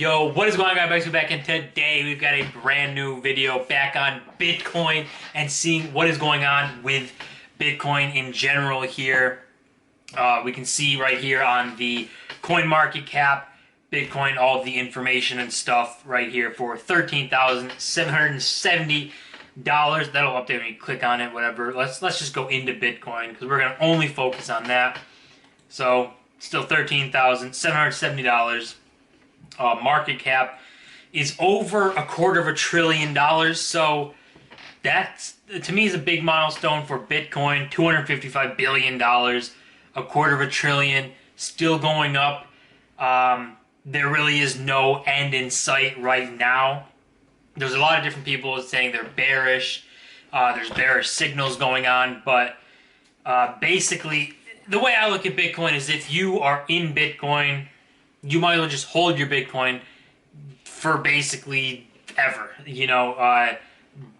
Yo, what is going on, guys? Bexio back, and today we've got a brand new video back on Bitcoin and seeing what is going on with Bitcoin in general here. We can see right here on the coin market cap, Bitcoin, all of the information and stuff right here for $13,770. That'll update when you click on it, whatever. Let's just go into Bitcoin because we're going to only focus on that. So, still $13,770. Market cap is over $250 billion, so that's, to me, is a big milestone for Bitcoin. $255 billion, $250 billion, still going up. There really is no end in sight right now. There's a lot of different people saying they're bearish. There's bearish signals going on, but basically, the way I look at Bitcoin is if you are in Bitcoin, you might as well just hold your Bitcoin for basically ever. You know,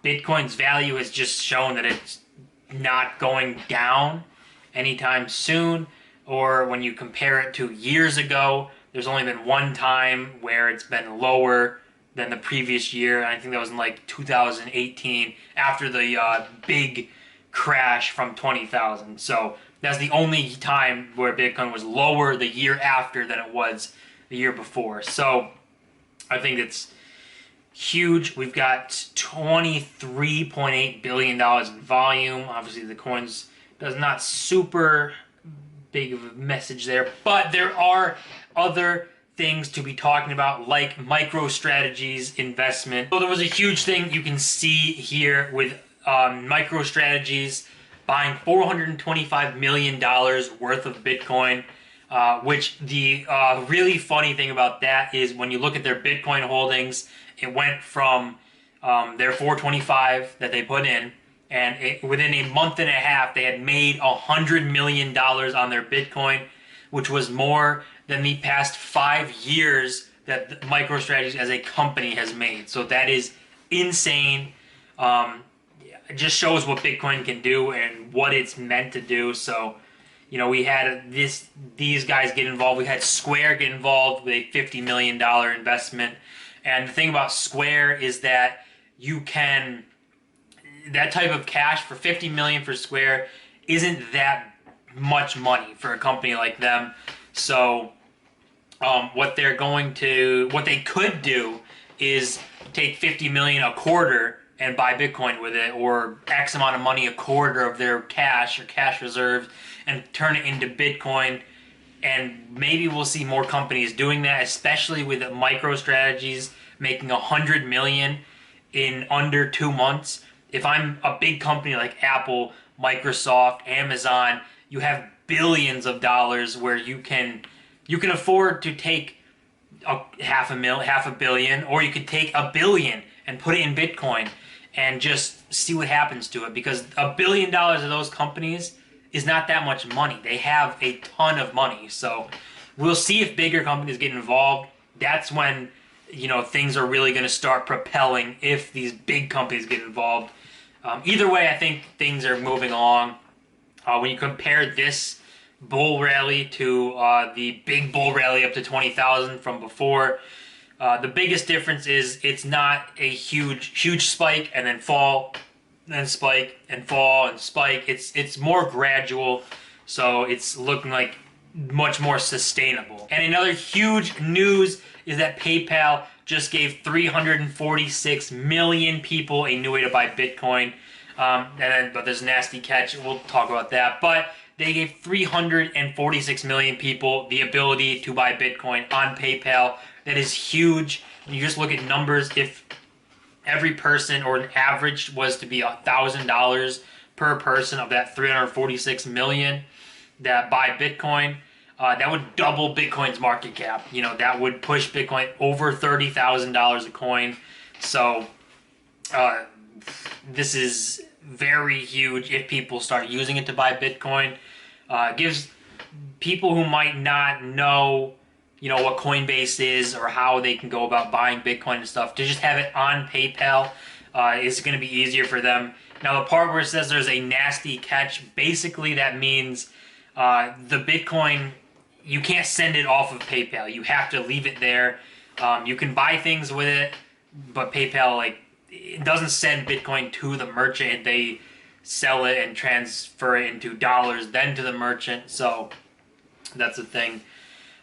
Bitcoin's value has just shown that it's not going down anytime soon. Or when you compare it to years ago, there's only been one time where it's been lower than the previous year. I think that was in like 2018 after the big crash from 20,000. So that's the only time where Bitcoin was lower the year after than it was the year before. So I think it's huge. We've got $23.8 billion in volume. Obviously the coins does not super big of a message there, but there are other things to be talking about, like MicroStrategy's investment. So there was a huge thing you can see here with MicroStrategy's buying $425 million worth of Bitcoin, which the really funny thing about that is when you look at their Bitcoin holdings, it went from their 425 that they put in, and within a month and a half, they had made $100 million on their Bitcoin, which was more than the past 5 years that MicroStrategy as a company has made. So that is insane. It just shows what Bitcoin can do and what it's meant to do. So, you know, we had these guys get involved. We had Square get involved with a $50 million investment. And the thing about Square is that you can, that type of cash for $50 million for Square isn't that much money for a company like them. So what they could do is take $50 million a quarter and buy Bitcoin with it, or X amount of money a quarter of their cash or cash reserves, and turn it into Bitcoin. And maybe we'll see more companies doing that, especially with MicroStrategies making $100 million in under 2 months. If I'm a big company like Apple, Microsoft, Amazon, you have billions of dollars where you can afford to take half a billion, or you could take $1 billion and put it in Bitcoin and just see what happens to it, because $1 billion of those companies is not that much money. They have a ton of money. So we'll see if bigger companies get involved. That's when, you know, things are really going to start propelling, if these big companies get involved. Either way, I think things are moving along. When you compare this bull rally to the big bull rally up to 20,000 from before, the biggest difference is it's not a huge spike and then fall, then spike and fall and spike. It's more gradual, so it's looking like much more sustainable. And another huge news is that PayPal just gave 346 million people a new way to buy Bitcoin. But there's a nasty catch. We'll talk about that. But they gave 346 million people the ability to buy Bitcoin on PayPal. That is huge. When you just look at numbers, if every person, or an average, was to be $1,000 per person of that 346 million that buy Bitcoin, that would double Bitcoin's market cap. You know, that would push Bitcoin over $30,000 a coin. So this is very huge if people start using it to buy Bitcoin. Gives people who might not know, you know, what Coinbase is or how they can go about buying Bitcoin and stuff, to just have it on PayPal is going to be easier for them. Now, the part where it says there's a nasty catch, basically that means the Bitcoin, you can't send it off of PayPal. You have to leave it there You can buy things with it, but PayPal, like, it doesn't send Bitcoin to the merchant. They sell it and transfer it into dollars, then to the merchant. So that's the thing.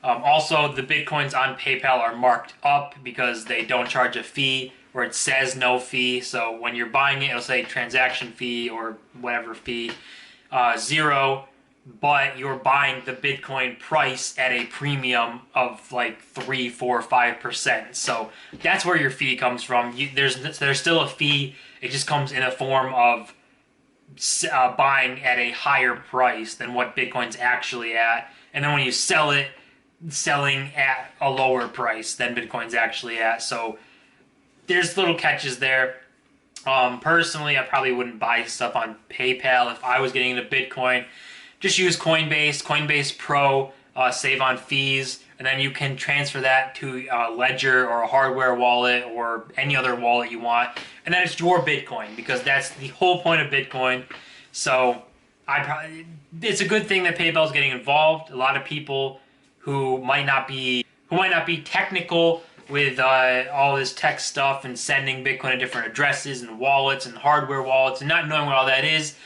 Also, the Bitcoins on PayPal are marked up because they don't charge a fee, or it says no fee. So when you're buying it, it'll say transaction fee or whatever fee, 0, but you're buying the Bitcoin price at a premium of like 3, 4, 5%. So that's where your fee comes from. There's still a fee. It just comes in a form of buying at a higher price than what Bitcoin's actually at. And then when you sell it, selling at a lower price than Bitcoin's actually at. So there's little catches there. Personally, I probably wouldn't buy stuff on PayPal if I was getting into Bitcoin. Just use Coinbase, Coinbase Pro, save on fees, and then you can transfer that to a Ledger or a hardware wallet or any other wallet you want. And then it's your Bitcoin, because that's the whole point of Bitcoin. So it's a good thing that PayPal is getting involved. A lot of people who might not be technical with all this tech stuff and sending Bitcoin to different addresses and wallets and hardware wallets and not knowing what all that is,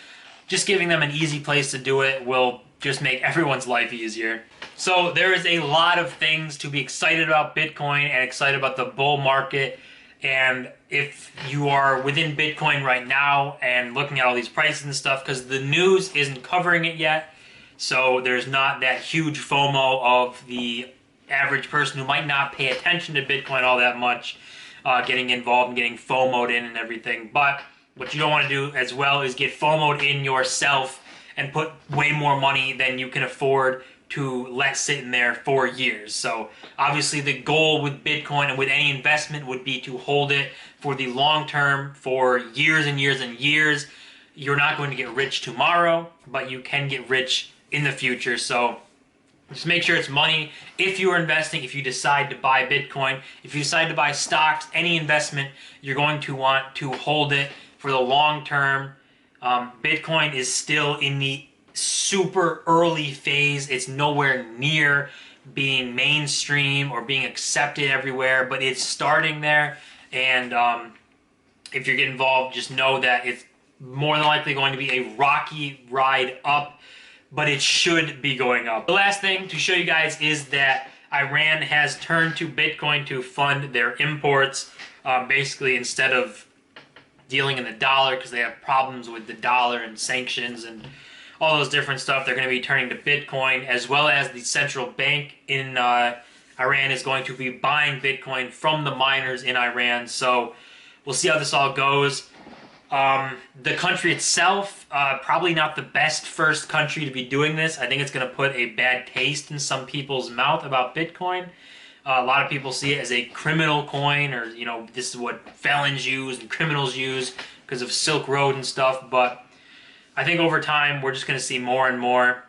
just giving them an easy place to do it will just make everyone's life easier. So there is a lot of things to be excited about Bitcoin and excited about the bull market. And if you are within Bitcoin right now and looking at all these prices and stuff, because the news isn't covering it yet, so there's not that huge FOMO of the average person who might not pay attention to Bitcoin all that much, getting involved and getting FOMO'd in and everything. But what you don't want to do as well is get FOMO'd in yourself and put way more money than you can afford to let sit in there for years. So obviously the goal with Bitcoin and with any investment would be to hold it for the long term, for years and years and years. You're not going to get rich tomorrow, but you can get rich in the future. So just make sure it's money. If you're investing, if you decide to buy Bitcoin, if you decide to buy stocks, any investment, you're going to want to hold it for the long term. Bitcoin is still in the super early phase. It's nowhere near being mainstream or being accepted everywhere, but it's starting there. And if you're getting involved, just know that it's more than likely going to be a rocky ride up, but it should be going up. The last thing to show you guys is that Iran has turned to Bitcoin to fund their imports. Basically, instead of dealing in the dollar, because they have problems with the dollar and sanctions and all those different stuff, they're going to be turning to Bitcoin, as well as the central bank in Iran is going to be buying Bitcoin from the miners in Iran. So we'll see how this all goes. The country itself, probably not the best first country to be doing this. I think it's going to put a bad taste in some people's mouth about Bitcoin. A lot of people see it as a criminal coin, or, you know, this is what felons use and criminals use because of Silk Road and stuff. But I think over time, we're just going to see more and more.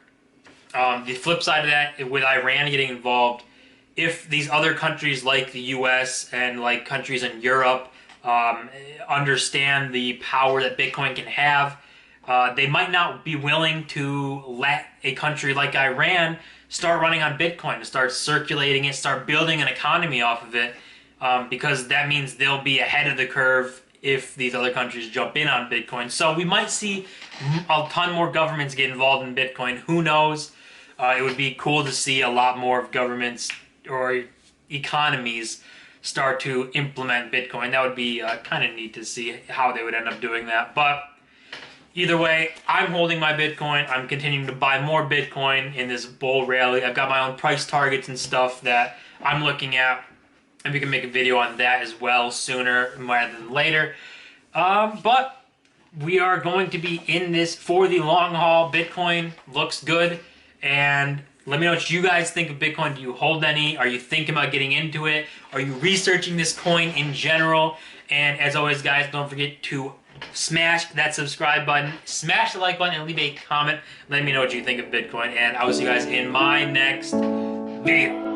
The flip side of that, with Iran getting involved, if these other countries like the US and like countries in Europe understand the power that Bitcoin can have, they might not be willing to let a country like Iran start running on Bitcoin, to start circulating it, start building an economy off of it, because that means they'll be ahead of the curve if these other countries jump in on Bitcoin. So we might see a ton more governments get involved in Bitcoin. Who knows? It would be cool to see a lot more of governments or economies start to implement Bitcoin. That would be kind of neat to see how they would end up doing that. But either way, I'm holding my Bitcoin. I'm continuing to buy more Bitcoin in this bull rally. I've got my own price targets and stuff that I'm looking at, and we can make a video on that as well sooner rather than later. But we are going to be in this for the long haul. Bitcoin looks good, and let me know what you guys think of Bitcoin. Do you hold any? Are you thinking about getting into it? Are you researching this coin in general? And as always, guys, don't forget to smash that subscribe button, smash the like button, and leave a comment. Let me know what you think of Bitcoin, and I will see you guys in my next video.